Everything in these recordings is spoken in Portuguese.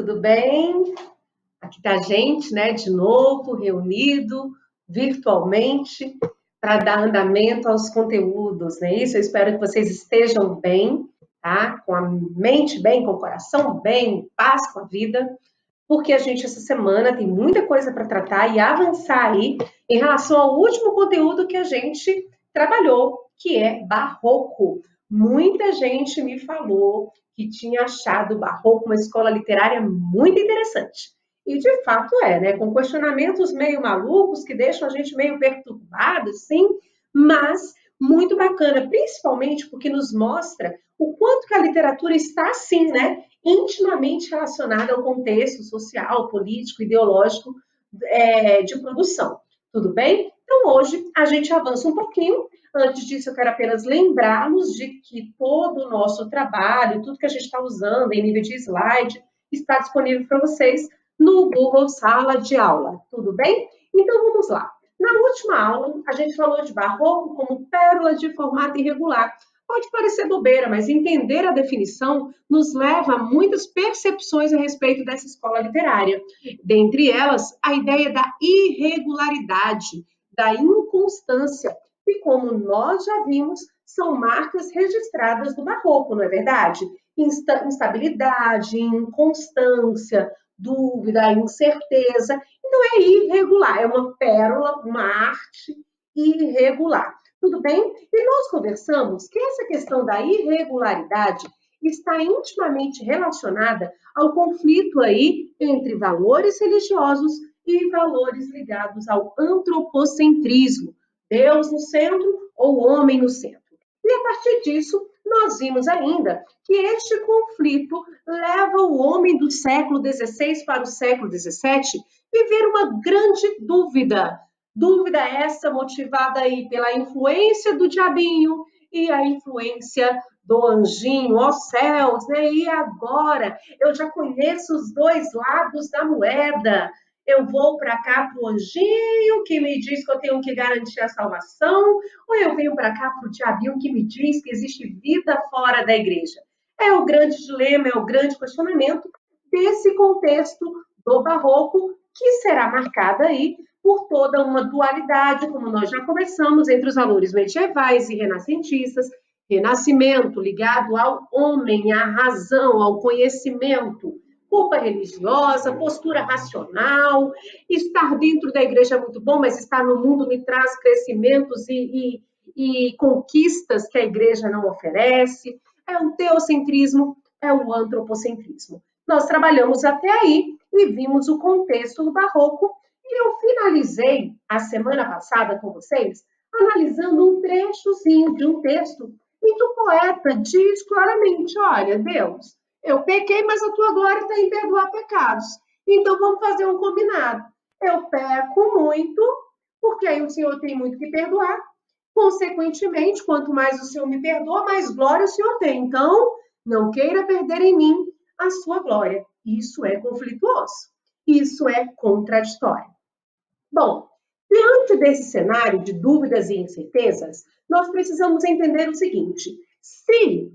tudo bem? Aqui está a gente, né, de novo, reunido virtualmente para dar andamento aos conteúdos, não é isso? Eu espero que vocês estejam bem, tá? Com a mente bem, com o coração bem, em paz com a vida, porque a gente essa semana tem muita coisa para tratar e avançar aí em relação ao último conteúdo que a gente trabalhou, que é barroco. Muita gente me falou que tinha achado o barroco uma escola literária muito interessante. E de fato é, né? Com questionamentos meio malucos que deixam a gente meio perturbado, sim, mas muito bacana, principalmente porque nos mostra o quanto que a literatura está, assim, né? Intimamente relacionada ao contexto social, político, ideológico de produção. Tudo bem? Então, hoje a gente avança um pouquinho. Antes disso, eu quero apenas lembrá-los de que todo o nosso trabalho, tudo que a gente está usando em nível de slide, está disponível para vocês no Google Sala de Aula. Tudo bem? Então, vamos lá. Na última aula, a gente falou de barroco como pérola de formato irregular. Pode parecer bobeira, mas entender a definição nos leva a muitas percepções a respeito dessa escola literária. Dentre elas, a ideia da irregularidade, da inconstância, e como nós já vimos, são marcas registradas do barroco, não é verdade? Instabilidade, inconstância, dúvida, incerteza. Então, é irregular, é uma pérola, uma arte irregular. Tudo bem? E nós conversamos que essa questão da irregularidade está intimamente relacionada ao conflito aí entre valores religiosos e valores ligados ao antropocentrismo, Deus no centro ou homem no centro. E a partir disso, nós vimos ainda que este conflito leva o homem do século XVI para o século XVII viver uma grande dúvida. Dúvida essa motivada aí pela influência do diabinho e a influência do anjinho, ó céus, né? E agora eu já conheço os dois lados da moeda. Eu vou para cá para o anjinho que me diz que eu tenho que garantir a salvação, ou eu venho para cá para o diabinho que me diz que existe vida fora da igreja. É o grande dilema, é o grande questionamento desse contexto do barroco, que será marcada aí por toda uma dualidade, como nós já conversamos, entre os valores medievais e renascentistas, renascimento ligado ao homem, à razão, ao conhecimento, culpa religiosa, postura racional, estar dentro da igreja é muito bom, mas estar no mundo me traz crescimentos e conquistas que a igreja não oferece, é o teocentrismo, é o antropocentrismo. Nós trabalhamos até aí e vimos o contexto do barroco, e eu finalizei a semana passada com vocês analisando um trechozinho de um texto em que o poeta diz claramente, olha, Deus, eu pequei, mas a tua glória está em perdoar pecados. Então, vamos fazer um combinado. Eu peco muito, porque aí o Senhor tem muito que perdoar. Consequentemente, quanto mais o Senhor me perdoa, mais glória o Senhor tem. Então, não queira perder em mim a sua glória. Isso é conflituoso. Isso é contraditório. Bom, diante desse cenário de dúvidas e incertezas, nós precisamos entender o seguinte: se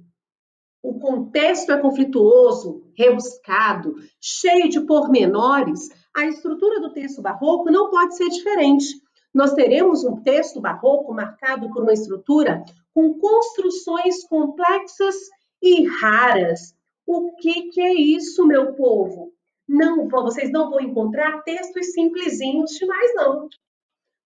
o contexto é conflituoso, rebuscado, cheio de pormenores, a estrutura do texto barroco não pode ser diferente. Nós teremos um texto barroco marcado por uma estrutura com construções complexas e raras. O que é isso, meu povo? Não, vocês não vão encontrar textos simplesinhos demais, não.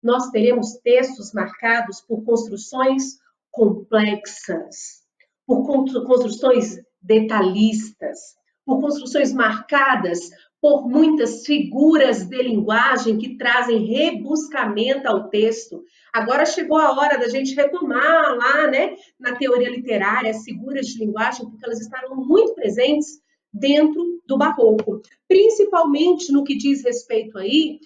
Nós teremos textos marcados por construções complexas, por construções detalhistas, por construções marcadas por muitas figuras de linguagem que trazem rebuscamento ao texto. Agora chegou a hora da gente retomar lá, né, na teoria literária, as figuras de linguagem, porque elas estavam muito presentes dentro do barroco, principalmente no que diz respeito aí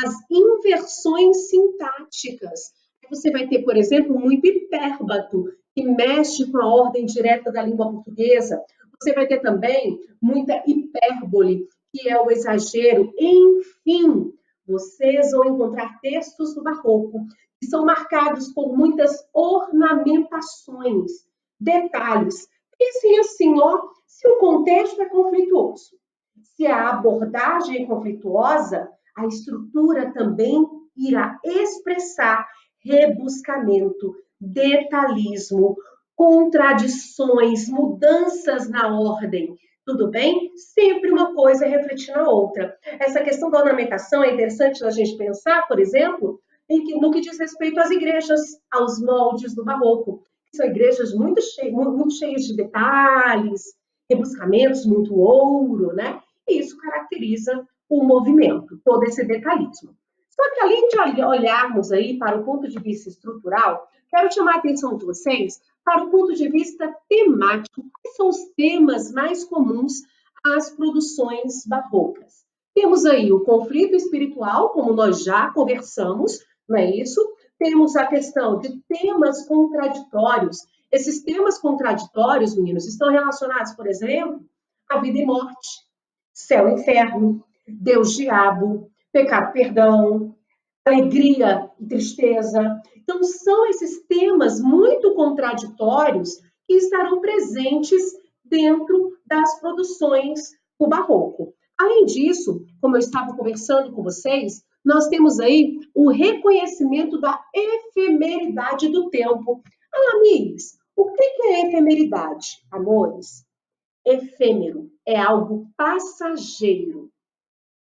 às inversões sintáticas. Você vai ter, por exemplo, muito hipérbato, que mexe com a ordem direta da língua portuguesa. Você vai ter também muita hipérbole, que é o exagero. Enfim, vocês vão encontrar textos do barroco que são marcados por muitas ornamentações, detalhes. Pensem assim, ó, se o contexto é conflituoso, Se a abordagem é conflituosa, a estrutura também irá expressar rebuscamento, detalhismo, contradições, mudanças na ordem. Tudo bem? Sempre uma coisa refletindo a outra. Essa questão da ornamentação é interessante a gente pensar, por exemplo, no que diz respeito às igrejas, aos moldes do barroco. São igrejas muito cheias de detalhes, rebuscamentos, muito ouro, né? E isso caracteriza o movimento, todo esse detalhismo. Só que além de olharmos aí para o ponto de vista estrutural, quero chamar a atenção de vocês para o ponto de vista temático. Quais são os temas mais comuns às produções barrocas? Temos aí o conflito espiritual, como nós já conversamos, não é isso? Temos a questão de temas contraditórios. Esses temas contraditórios, meninos, estão relacionados, por exemplo, à vida e morte, céu e inferno, Deus-diabo, pecado-perdão, alegria e tristeza. Então, são esses temas muito contraditórios que estarão presentes dentro das produções do barroco. Além disso, como eu estava conversando com vocês, nós temos aí o reconhecimento da efemeridade do tempo. Amigos, o que é efemeridade, amores? Efêmero é algo passageiro.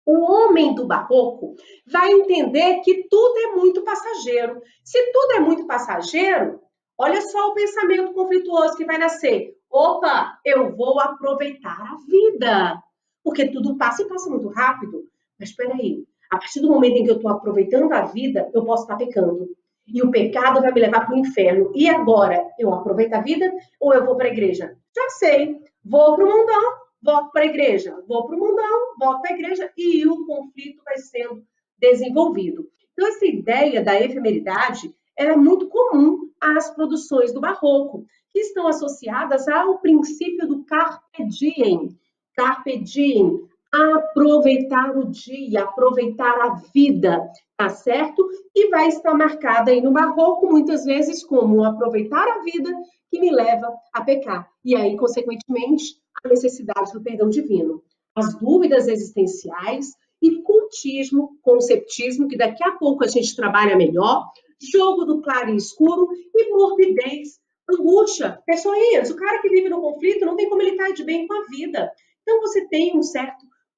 O homem do barroco vai entender que tudo é muito passageiro. Se tudo é muito passageiro, olha só o pensamento conflituoso que vai nascer. Opa, eu vou aproveitar a vida. Porque tudo passa e passa muito rápido. Mas espera aí, a partir do momento em que eu estou aproveitando a vida, eu posso estar pecando. E o pecado vai me levar para o inferno. E agora, eu aproveito a vida ou eu vou para a igreja? Já sei, vou para o mundão, volto para a igreja, vou para o mundão, volto para a igreja, e o conflito vai sendo desenvolvido. Então, essa ideia da efemeridade é muito comum às produções do barroco, que estão associadas ao princípio do carpe diem. Carpe diem, aproveitar o dia, aproveitar a vida, tá certo? E vai estar marcada aí no barroco, muitas vezes, como aproveitar a vida que me leva a pecar. E aí, consequentemente, a necessidade do perdão divino. As dúvidas existenciais e cultismo, conceptismo, que daqui a pouco a gente trabalha melhor, jogo do claro e escuro e morbidez, angústia, pessoinhas. O cara que vive no conflito não tem como ele estar de bem com a vida. Então, você tem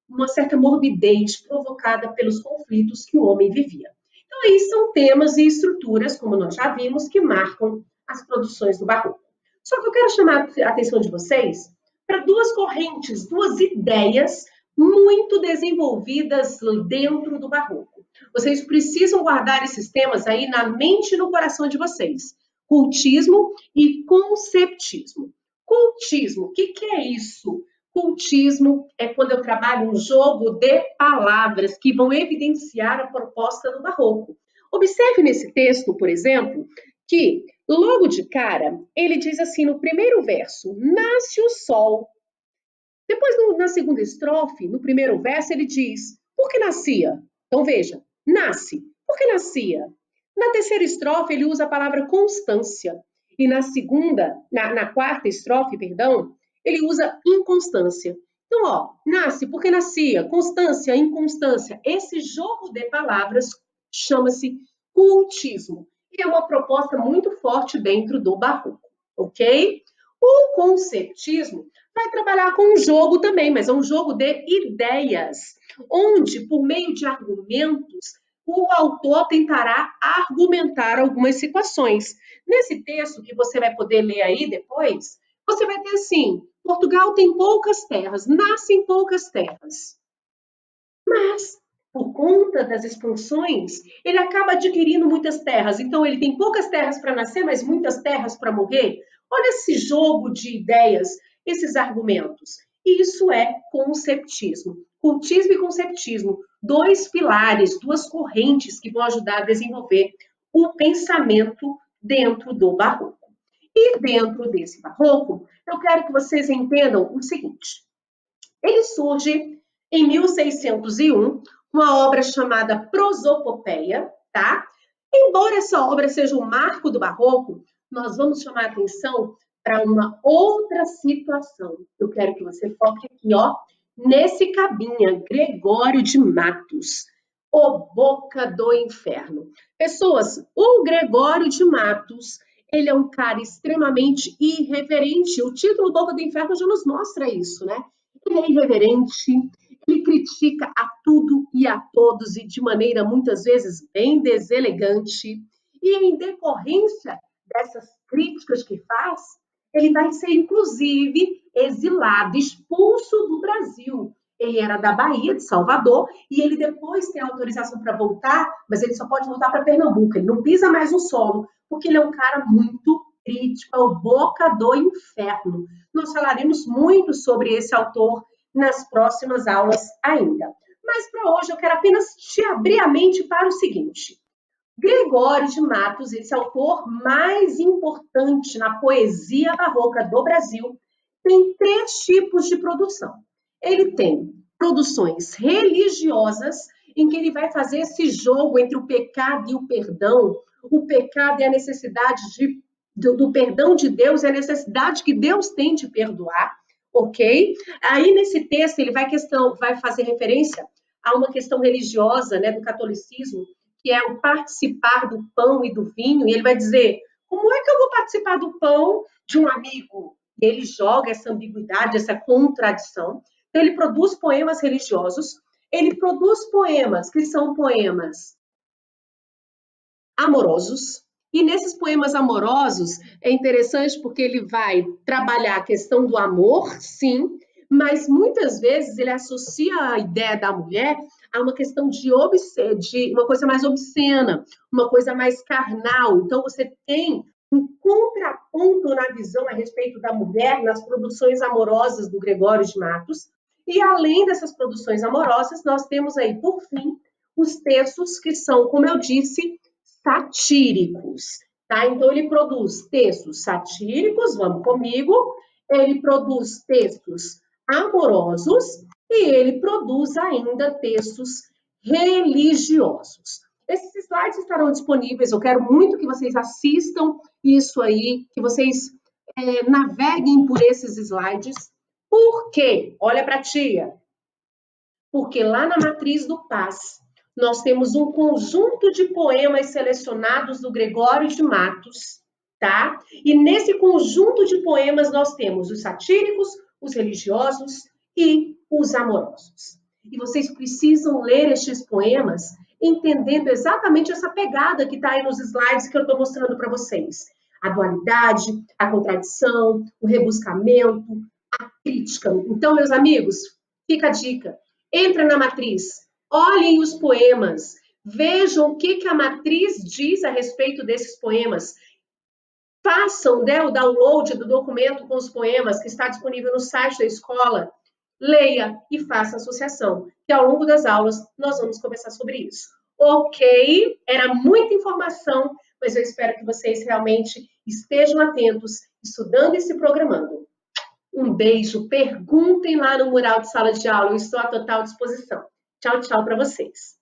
uma certa morbidez provocada pelos conflitos que o homem vivia. Então, aí são temas e estruturas, como nós já vimos, que marcam as produções do barroco. Só que eu quero chamar a atenção de vocês para duas correntes, duas ideias muito desenvolvidas dentro do barroco. Vocês precisam guardar esses temas aí na mente e no coração de vocês. Cultismo e conceptismo. Cultismo, o que é isso? Cultismo é quando eu trabalho um jogo de palavras que vão evidenciar a proposta do barroco. Observe nesse texto, por exemplo, que logo de cara ele diz assim no primeiro verso: nasce o sol. Depois, na segunda estrofe, no primeiro verso, ele diz: por que nascia? Então veja, nasce. Por que nascia? Na terceira estrofe, ele usa a palavra constância. E na segunda, na quarta estrofe, perdão, ele usa inconstância. Então, ó, nasce porque nascia, constância, inconstância. Esse jogo de palavras chama-se cultismo. E é uma proposta muito forte dentro do barroco, ok? O conceptismo vai trabalhar com um jogo também, mas é um jogo de ideias, onde, por meio de argumentos, o autor tentará argumentar algumas situações. Nesse texto que você vai poder ler aí depois, você vai ter assim: Portugal tem poucas terras, nascem poucas terras. Mas, por conta das expansões, ele acaba adquirindo muitas terras. Então, ele tem poucas terras para nascer, mas muitas terras para morrer. Olha esse jogo de ideias, esses argumentos. Isso é conceptismo. Cultismo e conceptismo, dois pilares, duas correntes que vão ajudar a desenvolver o pensamento dentro do barroco. E dentro desse barroco, eu quero que vocês entendam o seguinte: ele surge em 1601, uma obra chamada Prosopopeia, tá? Embora essa obra seja um marco do barroco, nós vamos chamar a atenção para uma outra situação. Eu quero que você foque aqui, ó, nesse cabinha, Gregório de Matos, o Boca do Inferno. Pessoas, o Gregório de Matos, ele é um cara extremamente irreverente. O título Boca do Inferno já nos mostra isso, né? Ele é irreverente, ele critica a tudo e a todos e de maneira muitas vezes bem deselegante. E em decorrência dessas críticas que faz, ele vai ser inclusive exilado, expulso do Brasil. Ele era da Bahia, de Salvador, e ele depois tem autorização para voltar, mas ele só pode voltar para Pernambuco. Ele não pisa mais no solo, porque ele é um cara muito crítico, é o Boca do Inferno. Nós falaremos muito sobre esse autor nas próximas aulas ainda. Mas para hoje eu quero apenas te abrir a mente para o seguinte. Gregório de Matos, esse autor mais importante na poesia barroca do Brasil, tem 3 tipos de produção. Ele tem produções religiosas, em que ele vai fazer esse jogo entre o pecado e o perdão. O pecado é a necessidade do perdão de Deus, é a necessidade que Deus tem de perdoar, ok? Aí nesse texto ele vai fazer referência a uma questão religiosa, né, do catolicismo, que é o participar do pão e do vinho, e ele vai dizer, como é que eu vou participar do pão de um amigo? E ele joga essa ambiguidade, essa contradição. Então, ele produz poemas religiosos, ele produz poemas que são poemas amorosos, e nesses poemas amorosos é interessante porque ele vai trabalhar a questão do amor, sim, mas muitas vezes ele associa a ideia da mulher a uma questão de uma coisa mais obscena, uma coisa mais carnal. Então, você tem um contraponto na visão a respeito da mulher nas produções amorosas do Gregório de Matos. E, além dessas produções amorosas, nós temos aí, por fim, os textos que são, como eu disse, satíricos. Tá? Então, ele produz textos satíricos, vamos comigo, ele produz textos amorosos e ele produz ainda textos religiosos. Esses slides estarão disponíveis, eu quero muito que vocês assistam isso aí, que vocês naveguem por esses slides. Por quê? Olha para a tia. Porque lá na matriz do Paz, nós temos um conjunto de poemas selecionados do Gregório de Matos, tá? E nesse conjunto de poemas nós temos os satíricos, os religiosos e os amorosos. E vocês precisam ler estes poemas entendendo exatamente essa pegada que está aí nos slides que eu estou mostrando para vocês. A dualidade, a contradição, o rebuscamento, a crítica. Então, meus amigos, fica a dica. Entra na matriz, olhem os poemas, vejam o que a matriz diz a respeito desses poemas. Façam, né, o download do documento com os poemas que está disponível no site da escola. Leia e faça associação, que ao longo das aulas nós vamos conversar sobre isso. Ok, era muita informação, mas eu espero que vocês realmente estejam atentos, estudando e se programando. Um beijo, perguntem lá no mural de sala de aula, eu estou à total disposição. Tchau, tchau para vocês.